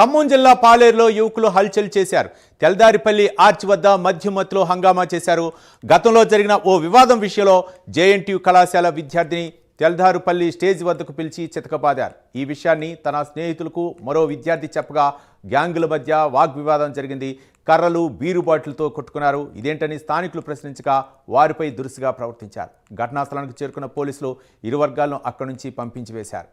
ఖమ్మం జిల్లా పాలేరులో యువకులు హల్చల్ చేశారు. తెల్దారిపల్లి ఆర్చ్ వద్ద మధ్యమత్తులో హంగామా చేశారు. గతంలో జరిగిన ఓ వివాదం విషయంలో జేఎన్టీయూ కళాశాల విద్యార్థిని తెల్దారుపల్లి స్టేజ్ వద్దకు పిలిచి చితకబాదారు. ఈ విషయాన్ని తన స్నేహితులకు మరో విద్యార్థి చెప్పగా గ్యాంగుల మధ్య వాగ్వివాదం జరిగింది. కర్రలు, బీరు బాటిల్తో కొట్టుకున్నారు. ఇదేంటని స్థానికులు ప్రశ్నించగా వారిపై దురుసుగా ప్రవర్తించారు. ఘటనా స్థలానికి చేరుకున్న పోలీసులు ఇరు వర్గాలను అక్కడి నుంచి పంపించి వేశారు.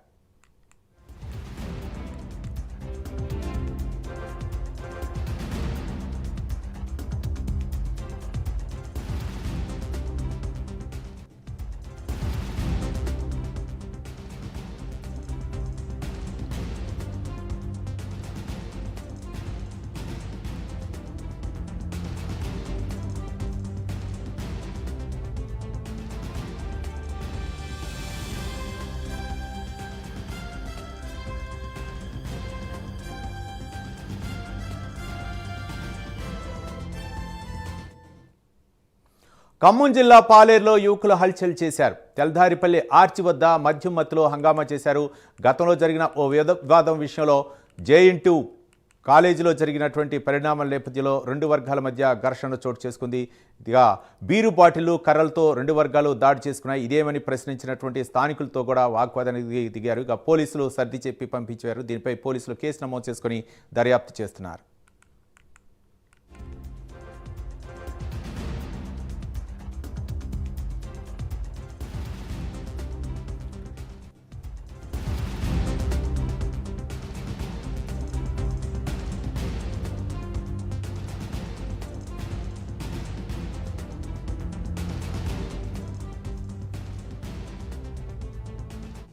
ఖమ్మం జిల్లా పాలేరులో యువకులు హల్చల్ చేశారు. తెల్దారిపల్లి ఆర్చి వద్ద మధ్యమత్తులో హంగామా చేశారు. గతంలో జరిగిన ఓ వివాదం విషయంలో జేఎన్టీయూ కాలేజీలో జరిగినటువంటి పరిణామాల నేపథ్యంలో రెండు వర్గాల మధ్య ఘర్షణ చోటు చేసుకుంది. ఇక బీరు బాటిళ్లు, కర్రలతో రెండు వర్గాలు దాడి చేసుకున్నాయి. ఇదేమని ప్రశ్నించినటువంటి స్థానికులతో కూడా వాగ్వాదానికి దిగారు. ఇక పోలీసులు సర్ది చెప్పి పంపించారు. దీనిపై పోలీసులు కేసు నమోదు చేసుకుని దర్యాప్తు చేస్తున్నారు.